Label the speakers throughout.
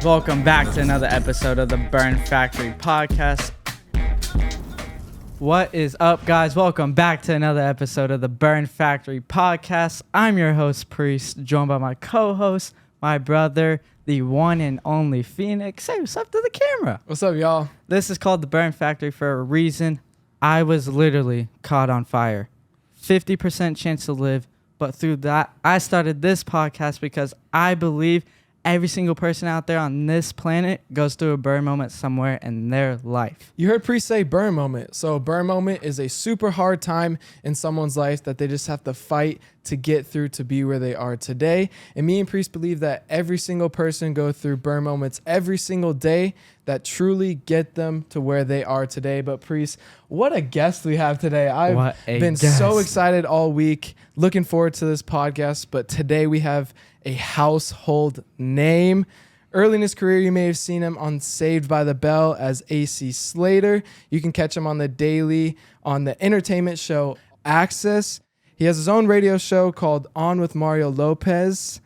Speaker 1: Welcome back to another episode of the Burn Factory Podcast. What is up, guys? Welcome back to another episode of the Burn Factory Podcast. I'm your host, Priest, joined by my co-host, my brother, the one and only Phoenix. Say what's up to the camera.
Speaker 2: What's up, y'all?
Speaker 1: This is called the Burn Factory for a reason. I was literally caught on fire. 50% chance to live. But through that, I started this podcast because I believe every single person out there on this planet goes through a burn moment somewhere in their life.
Speaker 2: You heard Priest say burn moment. So a burn moment is a super hard time in someone's life that they just have to fight to get through to be where they are today. And me and Priest believe that every single person go through burn moments every single day that truly get them to where they are today. But Priest, what a guest we have today. I've been so excited all week, looking forward to this podcast. But today we have a household name. Early in his career, you may have seen him on Saved by the Bell as A.C. Slater. You can catch him on the daily on the entertainment show Access. He has his own radio show called On with Mario Lopez.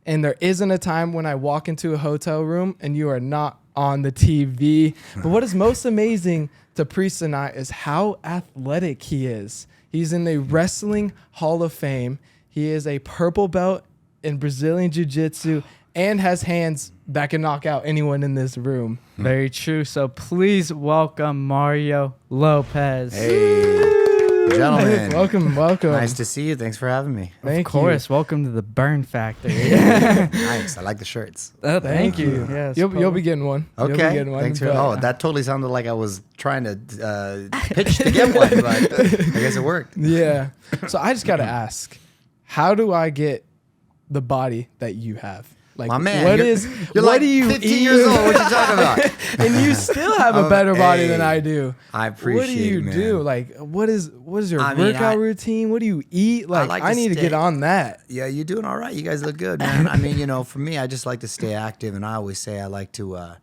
Speaker 2: And there isn't a time when I walk into a hotel room and you are not on the TV. But what is most amazing to Priest and I is how athletic he is. He's in the Wrestling Hall of Fame. He is a purple belt in Brazilian Jiu-Jitsu and has hands that can knock out anyone in this room.
Speaker 1: Very true. So please welcome Mario Lopez.
Speaker 3: Hey, gentlemen.
Speaker 2: Welcome.
Speaker 3: Nice to see you. Thanks for having me.
Speaker 2: Thank
Speaker 1: Of course. Welcome to the Burn Factory.
Speaker 3: Nice. I like the shirts.
Speaker 1: Thank you. Yes,
Speaker 2: You'll be getting one.
Speaker 3: Okay.
Speaker 2: You'll be getting one,
Speaker 3: Thanks for.
Speaker 2: but-
Speaker 3: Oh, that totally sounded like I was trying to pitch to get one, but I guess it worked.
Speaker 2: Yeah. So I just got to ask, how do I get the body that you have? Like,
Speaker 3: My man,
Speaker 2: what
Speaker 3: you're
Speaker 2: what
Speaker 3: like
Speaker 2: do you
Speaker 3: 50
Speaker 2: eat?
Speaker 3: years old. What you talking about?
Speaker 2: And you still have a better body than I do.
Speaker 3: I appreciate
Speaker 2: What do you
Speaker 3: it, man.
Speaker 2: do? Like, what is your
Speaker 3: I mean,
Speaker 2: workout routine? What do you eat? Like,
Speaker 3: like
Speaker 2: I
Speaker 3: to
Speaker 2: need to
Speaker 3: stay-
Speaker 2: get on that.
Speaker 3: Yeah, you're doing all right. You guys look good, man. I mean, for me, I just like to stay active, and I always say I like to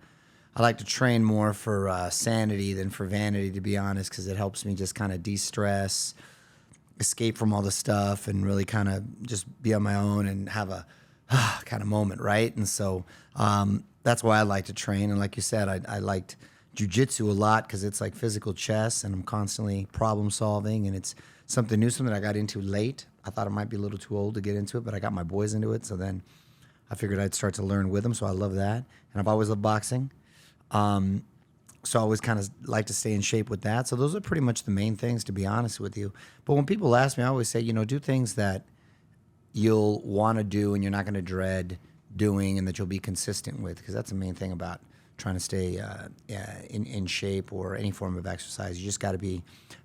Speaker 3: train more for sanity than for vanity, to be honest, because it helps me just kind of de-stress, escape from all the stuff, and really kind of just be on my own and have a kind of moment, right? And so that's why I like to train. And like you said, I liked jiu-jitsu a lot because it's like physical chess, and I'm constantly problem solving, and it's something new, something I got into late. I thought it might be a little too old to get into it, but I got my boys into it, so then I figured I'd start to learn with them, so I love that. And I've always loved boxing. So I always kind of like to stay in shape with that. So those are pretty much the main things, to be honest with you. But when people ask me, I always say, do things that you'll want to do and you're not going to dread doing, and that you'll be consistent with, because that's the main thing about trying to stay in shape or any form of exercise. You just got to be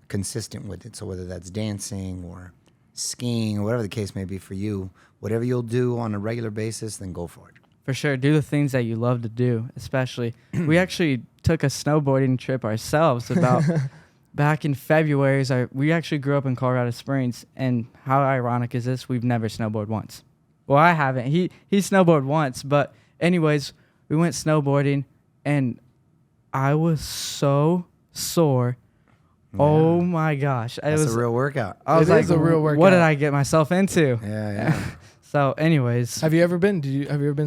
Speaker 3: consistent with it. So whether that's dancing or skiing or whatever the case may be for you, whatever you'll do on a regular basis, then go for it.
Speaker 1: For sure. Do the things that you love to do, especially. We actually took a snowboarding trip ourselves about back in February. We actually grew up in Colorado Springs, and how ironic is this? We've never snowboarded once. Well, I haven't. He snowboarded once, but anyways, we went snowboarding, and I was so sore. Yeah. Oh my gosh.
Speaker 3: That's a real workout.
Speaker 1: I was
Speaker 2: It is a real workout.
Speaker 1: What did I get myself into?
Speaker 3: Yeah.
Speaker 1: So anyways.
Speaker 2: Have you ever been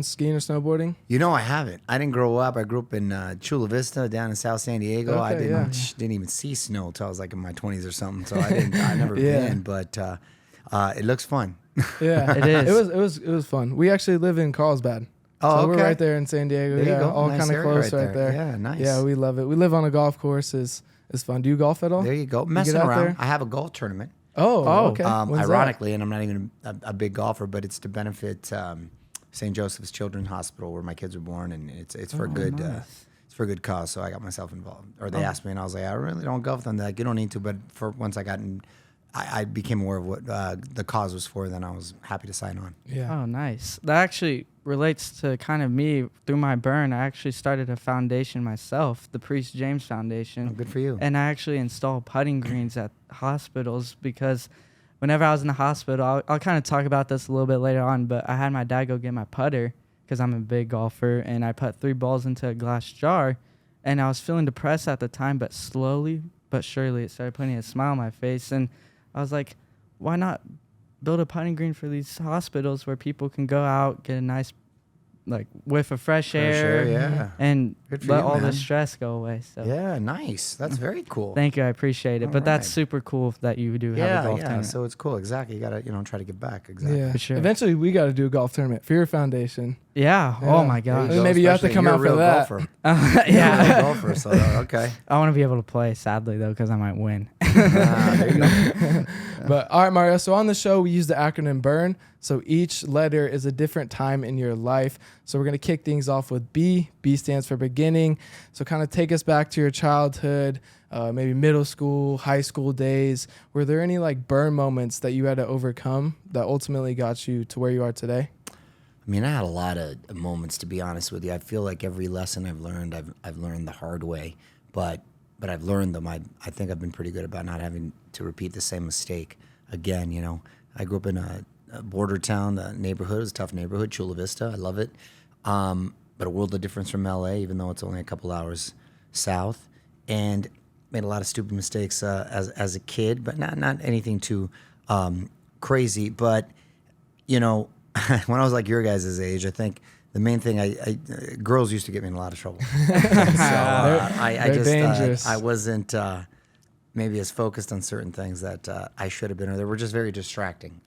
Speaker 2: skiing or snowboarding?
Speaker 3: I haven't. I didn't grow up. I grew up in Chula Vista down in South San Diego.
Speaker 2: Okay,
Speaker 3: I didn't even see snow until I was like in my 20s or something. So I never been, but it looks fun.
Speaker 2: Yeah,
Speaker 1: it is.
Speaker 2: It was fun. We actually live in Carlsbad.
Speaker 3: Oh,
Speaker 2: so
Speaker 3: okay.
Speaker 2: we're right there in San Diego.
Speaker 3: There you go.
Speaker 2: All
Speaker 3: Nice
Speaker 2: kind of
Speaker 3: area
Speaker 2: close
Speaker 3: right
Speaker 2: right there.
Speaker 3: Yeah, nice.
Speaker 2: Yeah, we love it. We live on a golf course. It's fun. Do you golf at all?
Speaker 3: There you go.
Speaker 2: You
Speaker 3: Messing
Speaker 2: get out
Speaker 3: around.
Speaker 2: there?
Speaker 3: I have a golf tournament.
Speaker 2: Oh, okay. When's
Speaker 3: Ironically, and I'm not even a big golfer, but it's to benefit St. Joseph's Children's Hospital, where my kids were born, and it's for a good it's for a good cause. So I got myself involved. Or they asked me, and I was like, I really don't golf. And they're like, you don't need to. But once I got in, I became aware of what the cause was for. Then I was happy to sign on.
Speaker 2: Yeah.
Speaker 1: Oh, nice. That actually relates to kind of me. Through my burn, I actually started a foundation myself, the Priest James Foundation.
Speaker 3: Oh, good for you.
Speaker 1: And I actually install putting greens at hospitals because whenever I was in the hospital, I'll kind of talk about this a little bit later on, but I had my dad go get my putter because I'm a big golfer, and I put 3 balls into a glass jar, and I was feeling depressed at the time, but slowly but surely it started putting a smile on my face, and I was like, why not build a putting green for these hospitals where people can go out, get a nice like whiff of fresh
Speaker 3: Fresh
Speaker 1: air,
Speaker 3: air, yeah.
Speaker 1: and
Speaker 3: Good for
Speaker 1: let
Speaker 3: you,
Speaker 1: all the
Speaker 3: man.
Speaker 1: stress go away. So
Speaker 3: Yeah, nice. That's very cool.
Speaker 1: thank you, I appreciate it.
Speaker 3: All
Speaker 1: But that's
Speaker 3: right.
Speaker 1: super cool that you do have a
Speaker 3: Yeah,
Speaker 1: golf
Speaker 3: yeah.
Speaker 1: tournament.
Speaker 3: So it's cool. Exactly. You gotta, try to give back. Exactly.
Speaker 2: Yeah.
Speaker 1: For sure.
Speaker 2: Eventually, we got to do a golf tournament for your foundation.
Speaker 1: Yeah.
Speaker 2: Yeah.
Speaker 1: Oh my
Speaker 3: There
Speaker 1: gosh.
Speaker 3: go,
Speaker 2: Maybe you have to
Speaker 3: especially
Speaker 2: come
Speaker 3: you're
Speaker 2: out
Speaker 3: a
Speaker 2: for
Speaker 3: real
Speaker 2: that.
Speaker 3: Golfer. You're a
Speaker 1: Yeah.
Speaker 3: real golfer. So okay.
Speaker 1: I want to be able to play. Sadly though, because I might win.
Speaker 3: There you go.
Speaker 2: But all right, Mario. So on the show, we use the acronym BURN. So each letter is a different time in your life. So we're going to kick things off with B. B stands for beginning. So kind of take us back to your childhood, maybe middle school, high school days. Were there any like burn moments that you had to overcome that ultimately got you to where you are today?
Speaker 3: I mean, I had a lot of moments, to be honest with you. I feel like every lesson I've learned, I've learned the hard way, but I've learned them. I think I've been pretty good about not having to repeat the same mistake again. I grew up in a border town. The neighborhood was a tough neighborhood, Chula Vista. I love it, but a world of difference from LA, even though it's only a couple hours south. And made a lot of stupid mistakes as a kid, but not anything too crazy. But when I was like your guys' age, I think the main thing girls used to get me in a lot of trouble. So
Speaker 2: They're dangerous.
Speaker 3: I wasn't maybe as focused on certain things that I should have been, or they were just very distracting.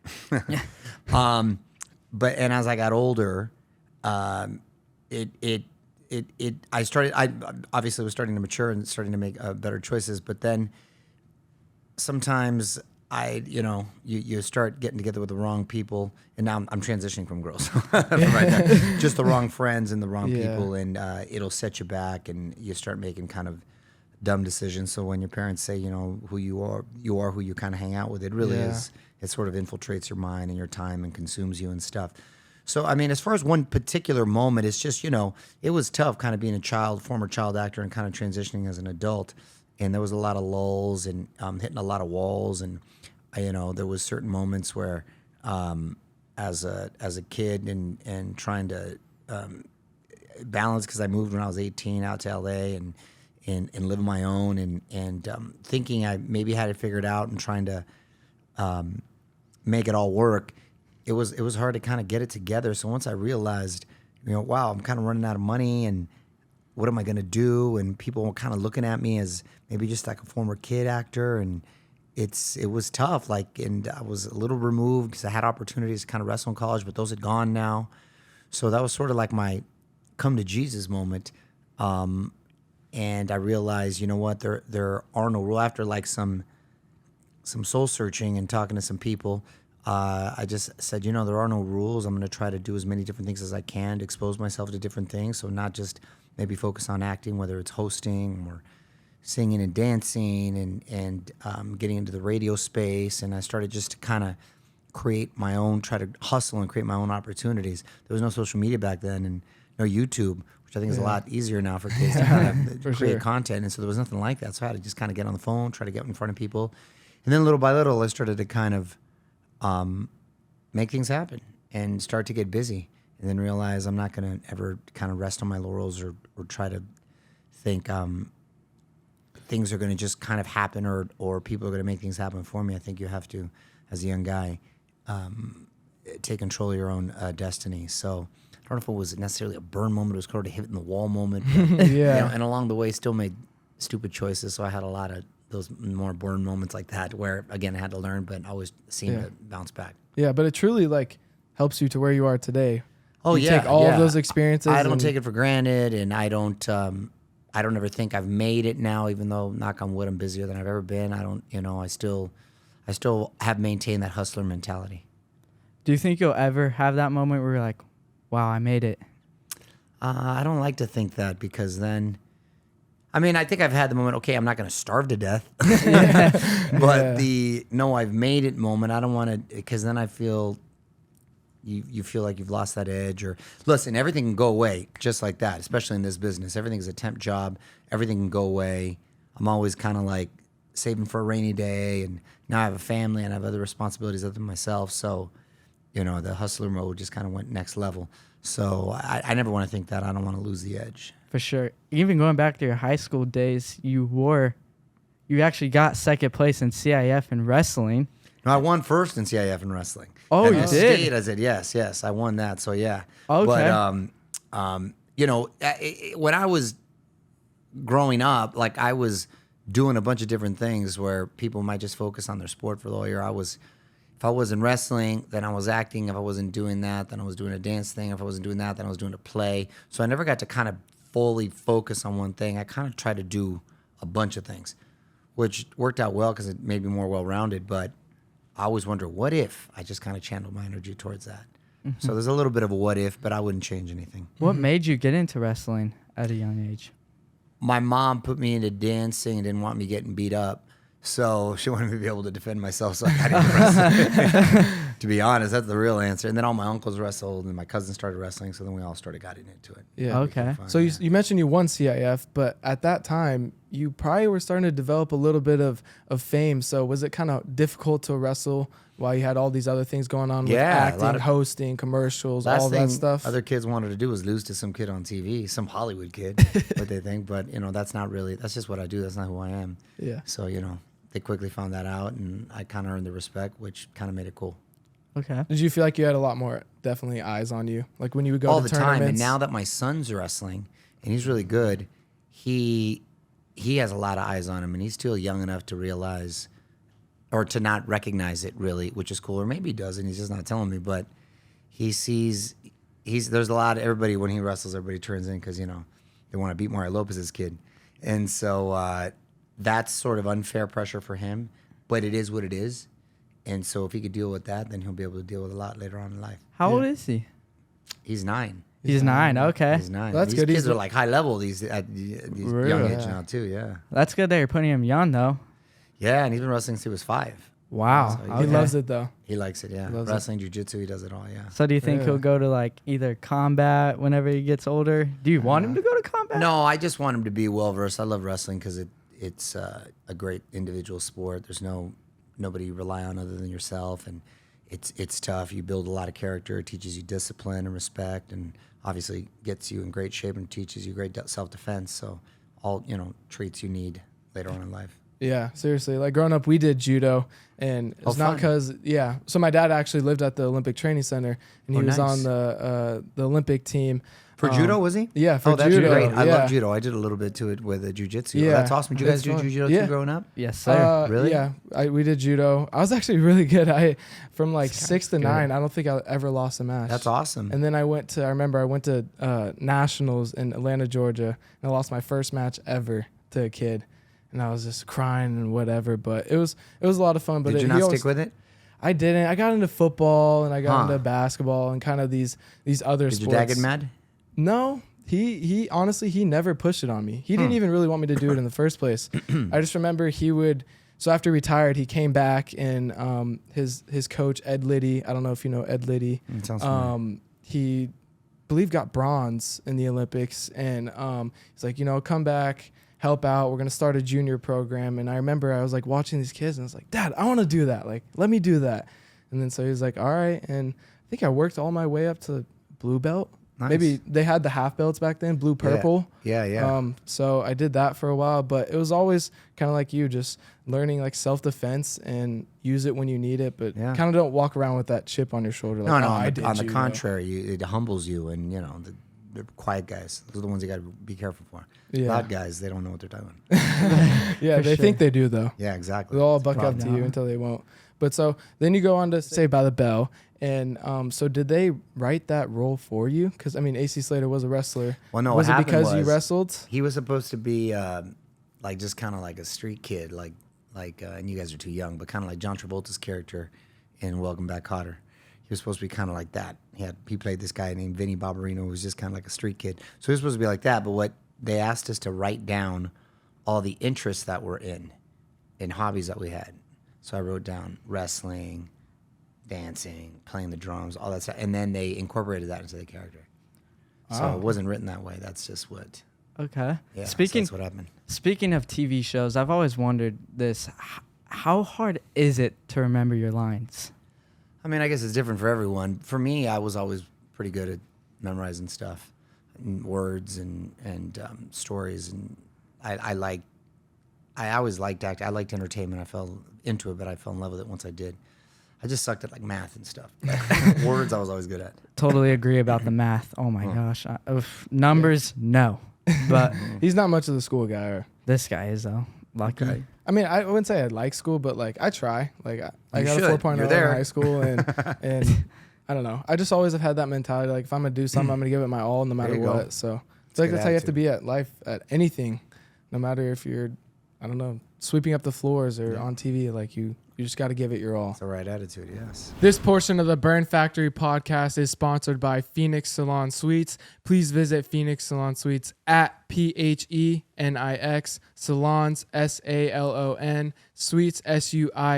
Speaker 3: But as I got older, I obviously was starting to mature and starting to make better choices. But then sometimes you start getting together with the wrong people, and now I'm transitioning from girls, right there. Just the wrong friends and the wrong people, and it'll set you back, and you start making kind of dumb decisions. So when your parents say, who you are who you kind of hang out with, it really is. It sort of infiltrates your mind and your time and consumes you and stuff. So, I mean, as far as one particular moment, it's just, it was tough kind of being a former child actor and kind of transitioning as an adult. And there was a lot of lulls and hitting a lot of walls. And, there was certain moments where as a kid and trying to balance, because I moved when I was 18 out to L.A. and live on my own and thinking I maybe had it figured out and trying to make it all work. It was hard to kind of get it together. So once I realized, wow, I'm kind of running out of money, and what am I going to do? And people were kind of looking at me as maybe just like a former kid actor, and it was tough. And I was a little removed because I had opportunities to kind of wrestle in college, but those had gone now. So that was sort of like my come to Jesus moment. And I realized, what, there are no rules. After like some soul searching and talking to some people, I just said, there are no rules. I'm going to try to do as many different things as I can to expose myself to different things. So not just maybe focus on acting, whether it's hosting or singing and dancing and getting into the radio space. And I started just to kind of create my own, try to hustle and create my own opportunities. There was no social media back then and no YouTube, which I think is a lot easier now for kids to kind of create content. And so there was nothing like that. So I had to just kind of get on the phone, try to get in front of people. And then little by little, I started to kind of make things happen and start to get busy, and then realize I'm not going to ever kind of rest on my laurels or try to think things are going to just kind of happen or people are going to make things happen for me. I think you have to, as a young guy, take control of your own destiny. So I don't know if it was necessarily a burn moment. It was sort of a hit in the wall moment. But, and along the way, still made stupid choices. So I had a lot of those more burn moments like that where, again, I had to learn, but always seemed to bounce back.
Speaker 2: Yeah, but it truly helps you to where you are today.
Speaker 3: Oh,
Speaker 2: you take all of those experiences.
Speaker 3: I don't take it for granted, and I don't ever think I've made it now, even though, knock on wood, I'm busier than I've ever been. I still have maintained that hustler mentality.
Speaker 1: Do you think you'll ever have that moment where you're like, wow, I made it?
Speaker 3: I don't like to think that, because then, I think I've had the moment, okay, I'm not going to starve to death. But the, no, I've made it moment, I don't want to, because then I feel, you feel like you've lost that edge. Or, listen, everything can go away just like that, especially in this business. Everything's a temp job. Everything can go away. I'm always kind of like saving for a rainy day, and now I have a family and I have other responsibilities other than myself. So, the hustler mode just kind of went next level. So I never want to think that. I don't want to lose the edge.
Speaker 1: For sure. Even going back to your high school days, you actually got second place in CIF in wrestling.
Speaker 3: No, I won first in CIF in wrestling.
Speaker 1: Oh,
Speaker 3: and
Speaker 1: you
Speaker 3: the
Speaker 1: did?
Speaker 3: State, I said, yes, I won that. So, yeah.
Speaker 1: Okay.
Speaker 3: But When I was growing up, like I was doing a bunch of different things where people might just focus on their sport for the whole year. If I wasn't wrestling, then I was acting. If I wasn't doing that, then I was doing a dance thing. If I wasn't doing that, then I was doing a play. So I never got to kind of fully focus on one thing. I kind of tried to do a bunch of things, which worked out well because it made me more well-rounded. But I always wonder, what if I just kind of channeled my energy towards that? Mm-hmm. So there's a little bit of a what if, but I wouldn't change anything.
Speaker 1: What made you get into wrestling at a young age?
Speaker 3: My mom put me into dancing and didn't want me getting beat up. So she wanted me to be able to defend myself, so I got into wrestling. To be honest, that's the real answer. And then all my uncles wrestled, and my cousins started wrestling, so then we all started getting into it.
Speaker 2: Yeah.
Speaker 1: Okay.
Speaker 2: Fun, so you mentioned you won CIF, but at that time, you probably were starting to develop a little bit of fame. So was it kind of difficult to wrestle while you had all these other things going on with acting, hosting, commercials, all that stuff?
Speaker 3: Other kids wanted to do was lose to some kid on TV, some Hollywood kid, what they think. But, that's not really, that's just what I do. That's not who I am.
Speaker 2: Yeah.
Speaker 3: So, they quickly found that out, and I kind of earned the respect, which kind of made it cool.
Speaker 1: Okay.
Speaker 2: Did you feel like you had a lot more, definitely, eyes on you? Like when you would go
Speaker 3: all
Speaker 2: to
Speaker 3: the time. And
Speaker 2: tournaments?
Speaker 3: now that my son's wrestling, and he's really good, he has a lot of eyes on him, and he's still young enough to realize, or to not recognize it really, which is cool. Or maybe he does, and he's just not telling me. But he sees, there's a lot of everybody, when he wrestles, everybody turns in because, they want to beat Mario Lopez's kid. And so that's sort of unfair pressure for him, but it is what it is. And so if he could deal with that, then he'll be able to deal with a lot later on in life.
Speaker 1: How old is he?
Speaker 3: He's 9.
Speaker 1: He's 9. Okay.
Speaker 3: He's 9.
Speaker 2: Well, that's
Speaker 3: these
Speaker 2: good.
Speaker 3: kids are like high level these young age now too. Yeah.
Speaker 1: That's good that you're putting him young though.
Speaker 3: Yeah, and he's been wrestling since he was 5.
Speaker 1: Wow.
Speaker 3: So
Speaker 2: He loves it though.
Speaker 3: He likes it. Yeah. Wrestling, jiu-jitsu, he does it all. Yeah.
Speaker 1: So do you think he'll go to like either combat whenever he gets older? Do you want him to go to combat?
Speaker 3: No, I just want him to be well versed. I love wrestling because it's a great individual sport. There's nobody you rely on other than yourself, and it's tough. You build a lot of character. It teaches you discipline and respect, and obviously gets you in great shape and teaches you great self-defense. So all traits you need later on in life.
Speaker 2: Yeah, seriously. Like growing up, we did judo, and it's not because So my dad actually lived at the Olympic Training Center, and he was on the Olympic team.
Speaker 3: For judo, was he?
Speaker 2: Yeah, for
Speaker 3: that's
Speaker 2: judo.
Speaker 3: Great. I love judo. I did a little bit to it with jiu-jitsu.
Speaker 2: Yeah.
Speaker 3: That's awesome. Did you guys do judo too growing up?
Speaker 1: Yes, sir.
Speaker 3: Really?
Speaker 2: Yeah, we did judo. I was actually really good. From like 6 to 9, I don't think I ever lost a match.
Speaker 3: That's awesome.
Speaker 2: And then I went to nationals in Atlanta, Georgia, and I lost my first match ever to a kid. And I was just crying and whatever, but it was a lot of fun. But
Speaker 3: did you not stick with it?
Speaker 2: I didn't. I got into football and I got into basketball and kind of these other sports.
Speaker 3: Did your dad get mad?
Speaker 2: No. He honestly, he never pushed it on me. He didn't even really want me to do it in the first place. I just remember so after he retired, he came back, and his coach, Ed Liddy, I don't know if you know Ed Liddy.
Speaker 3: It sounds familiar.
Speaker 2: He believe got bronze in the Olympics, and he's like, come back, help out. We're going to start a junior program. And I remember I was like watching these kids, and I was like, Dad, I want to do that. Like, let me do that. And then so he was like, all right. And I think I worked all my way up to blue belt. Nice. Maybe they had the half belts back then, blue, purple.
Speaker 3: Yeah.
Speaker 2: So I did that for a while, but it was always kind of like you, just learning like self-defense and use it when you need it, but kind of don't walk around with that chip on your shoulder. Like,
Speaker 3: on the contrary, it humbles you, and the quiet guys, those are the ones you got to be careful for.
Speaker 2: Yeah.
Speaker 3: Loud guys, they don't know what they're doing.
Speaker 2: Yeah, they think they do though.
Speaker 3: Yeah, exactly.
Speaker 2: They'll all buck up to you until they won't. But so then you go on to Saved by the Bell. And so did they write that role for you? Because, A.C. Slater was a wrestler.
Speaker 3: Well, no,
Speaker 2: was
Speaker 3: it
Speaker 2: because you wrestled?
Speaker 3: He was supposed to be just kind of like a street kid, and you guys are too young, but kind of like John Travolta's character in Welcome Back, Kotter. He was supposed to be kind of like that. He played this guy named Vinny Barbarino, who was just kind of like a street kid. So he was supposed to be like that, but what they asked us to write down all the interests that we're in hobbies that we had. So I wrote down wrestling, dancing, playing the drums, all that stuff, and then they incorporated that into the character. So it wasn't written that way. That's just what.
Speaker 1: Okay.
Speaker 3: Yeah.
Speaker 1: That's
Speaker 3: what happened.
Speaker 1: Speaking of TV shows, I've always wondered this: how hard is it to remember your lines?
Speaker 3: I guess it's different for everyone. For me, I was always pretty good at memorizing stuff, and words and stories, and I always liked acting. I liked entertainment. I fell into it, but I fell in love with it once I did. I just sucked at like math and stuff. But words I was always good at.
Speaker 1: Totally agree about the math. Oh my gosh. Numbers, no. But
Speaker 2: He's not much of the school guy. Or,
Speaker 1: this guy is, though. Lucky.
Speaker 3: Okay.
Speaker 2: I mean, I wouldn't say I like school, but like I try. Like I
Speaker 3: You
Speaker 2: got
Speaker 3: should.
Speaker 2: a 4.0
Speaker 3: You're
Speaker 2: in
Speaker 3: there.
Speaker 2: high school, and I don't know. I just always have had that mentality. Like if I'm gonna do something, I'm gonna give it my all, no matter
Speaker 3: There you go.
Speaker 2: what. So it's like
Speaker 3: good
Speaker 2: that's how you have to
Speaker 3: attitude.
Speaker 2: be at life, at anything, no matter if you're, I don't know, sweeping up the floors or on TV. Like you just got to give it your all.
Speaker 3: It's the right attitude, yes.
Speaker 2: This portion of the Burn Factory podcast is sponsored by Phoenix Salon Suites. Please visit Phoenix Salon Suites at PHENIX Salons SALON Suites SUITES.com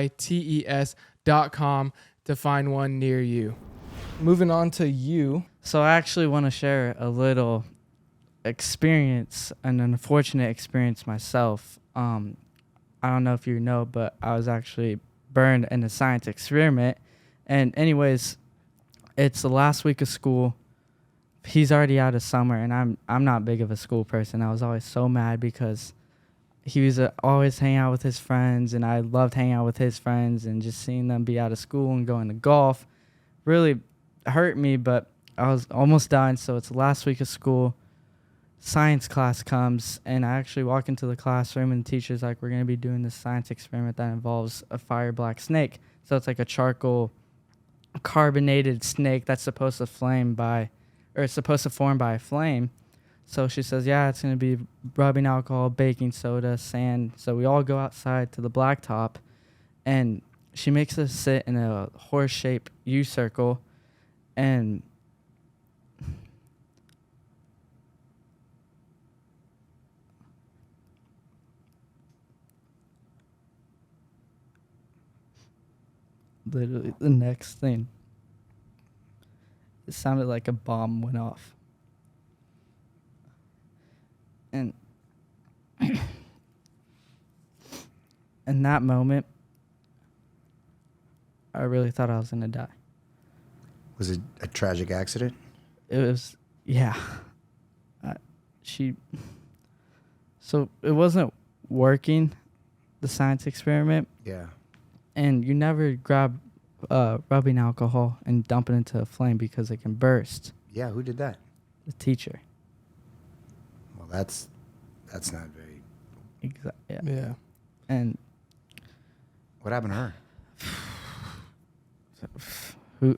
Speaker 2: to find one near you. Moving on to you.
Speaker 1: So I actually want to share a little experience, an unfortunate experience myself. I don't know if you know, but I was actually burned in a science experiment. And anyways, it's the last week of school. He's already out of summer, and I'm not big of a school person. I was always so mad because he was always hanging out with his friends, and I loved hanging out with his friends, and just seeing them be out of school and going to golf really hurt me. But I was almost done, so it's the last week of school. Science class comes, and I actually walk into the classroom, and the teacher's like, we're going to be doing this science experiment that involves a fire black snake. So it's like a charcoal carbonated snake that's supposed to form by a flame. So she says, yeah, it's going to be rubbing alcohol, baking soda, sand. So we all go outside to the blacktop, and she makes us sit in a horse-shaped U circle, and literally the next thing, it sounded like a bomb went off. And in that moment, I really thought I was going to die.
Speaker 3: Was it a tragic accident?
Speaker 1: It was, yeah. So it wasn't working, the science experiment.
Speaker 3: Yeah.
Speaker 1: And you never grab rubbing alcohol and dump it into a flame because it can burst.
Speaker 3: Yeah, who did that?
Speaker 1: The teacher.
Speaker 3: Well, that's not very...
Speaker 1: Yeah.
Speaker 2: Yeah.
Speaker 1: And
Speaker 3: What happened to her?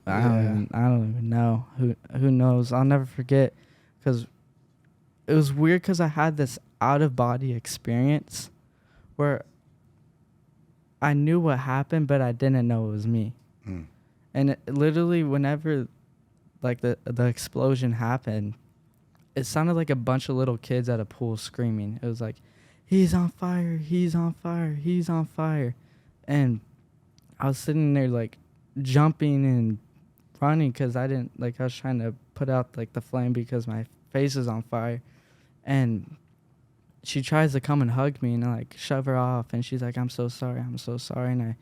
Speaker 1: I don't even know. Who knows? I'll never forget, because it was weird, because I had this out of body experience where I knew what happened, but I didn't know it was me.
Speaker 3: Mm.
Speaker 1: And it, literally, whenever like the explosion happened, it sounded like a bunch of little kids at a pool screaming. It was like, he's on fire, he's on fire, he's on fire. And I was sitting there like jumping and running, because I was trying to put out like the flame because my face is on fire. And she tries to come and hug me, and I like shove her off, and she's like, I'm so sorry. And I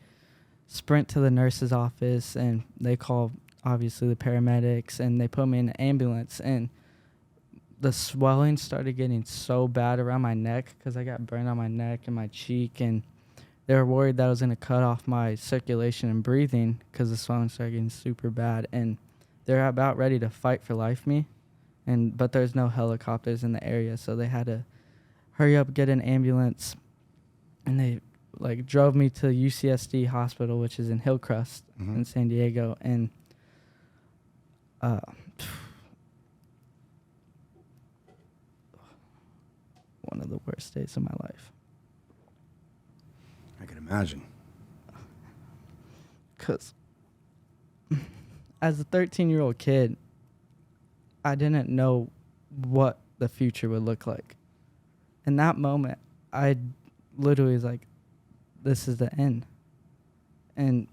Speaker 1: sprint to the nurse's office, and they call obviously the paramedics, and they put me in an ambulance. And the swelling started getting so bad around my neck, because I got burned on my neck and my cheek, and they were worried that I was going to cut off my circulation and breathing, because the swelling started getting super bad. And they're about ready to fight for life me, but there's no helicopters in the area, so they had to hurry up, get an ambulance, and they like drove me to UCSD hospital, which is in Hillcrest in San Diego. And one of the worst days of my life,
Speaker 3: I can imagine.
Speaker 1: because as a 13-year-old kid, I didn't know what the future would look like. In that moment, I literally was like, this is the end. And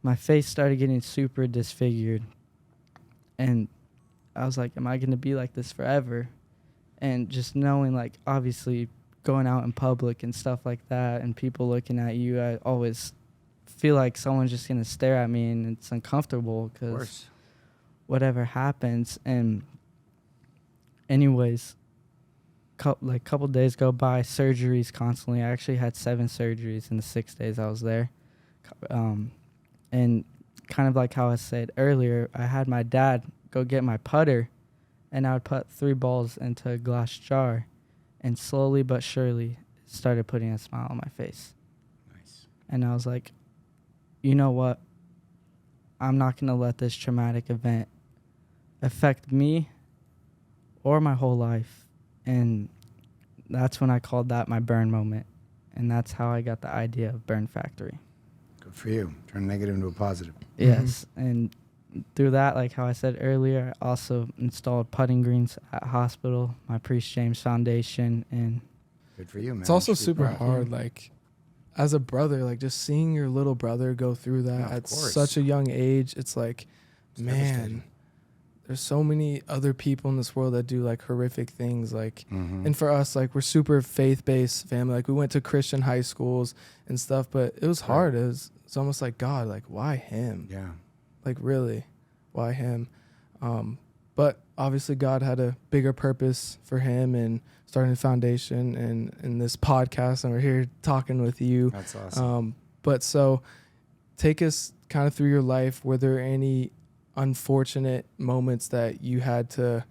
Speaker 1: my face started getting super disfigured. And I was like, am I going to be like this forever? And just knowing, like, obviously going out in public and stuff like that and people looking at you, I always feel like someone's just going to stare at me, and it's uncomfortable because whatever happens. And anyways, couple days go by, surgeries constantly. I actually had 7 surgeries in the 6 days I was there. And kind of like how I said earlier, I had my dad go get my putter, and I would put 3 balls into a glass jar, and slowly but surely it started putting a smile on my face.
Speaker 3: Nice.
Speaker 1: And I was like, you know what? I'm not going to let this traumatic event affect me or my whole life. And that's when I called that my burn moment. And that's how I got the idea of Burn Factory.
Speaker 3: Good for you. Turn negative into a positive.
Speaker 1: Yes. And through that, like how I said earlier, I also installed putting greens at hospital, my Priest James Foundation. And
Speaker 3: Good for you, man.
Speaker 2: It's also
Speaker 3: You should be
Speaker 2: super
Speaker 3: proud.
Speaker 2: hard, like, as a brother, like, just seeing your little brother go through that
Speaker 3: Yeah, of
Speaker 2: at
Speaker 3: course.
Speaker 2: such a young age. It's like,
Speaker 3: It's
Speaker 2: man,
Speaker 3: devastating.
Speaker 2: there's so many other people in this world that do, like, horrific things. Like,
Speaker 3: Mhm.
Speaker 2: and for us, like, we're super faith-based family. Like, we went to Christian high schools and stuff, but it was hard. It's almost like, God, like, why him?
Speaker 3: Yeah.
Speaker 2: Like, really, why him? But obviously God had a bigger purpose for him, and starting a foundation and this podcast, and we're here talking with you.
Speaker 3: That's awesome.
Speaker 2: But so take us kind of through your life. Were there any unfortunate moments that you had to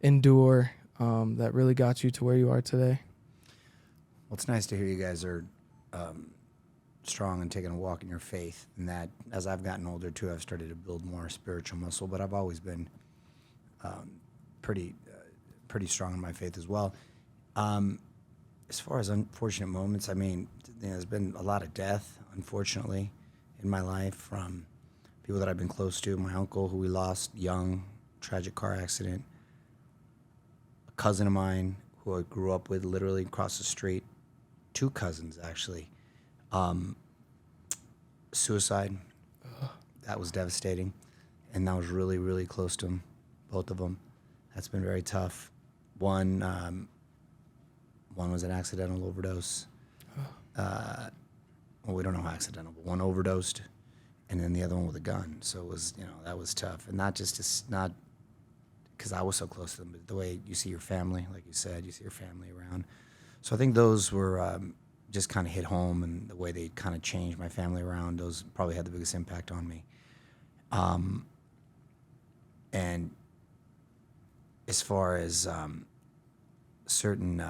Speaker 2: endure that really got you to where you are today?
Speaker 3: Well, it's nice to hear you guys are strong and taking a walk in your faith. And that, as I've gotten older too, I've started to build more spiritual muscle. But I've always been pretty strong in my faith as well. As far as unfortunate moments, I mean, there's been a lot of death, unfortunately, in my life from people that I've been close to. My uncle, who we lost young, tragic car accident. A cousin of mine who I grew up with literally across the street. 2 cousins, actually. Suicide. That was devastating. And that was really, really close to them, both of them. That's been very tough. One was an accidental overdose. Well, we don't know how accidental, but one overdosed, and then the other one with a gun. So it was, that was tough. And not because I was so close to them, but the way you see your family, like you said, you see your family around. So I think those were just kind of hit home, and the way they kind of changed my family around, those probably had the biggest impact on me. And as far as certain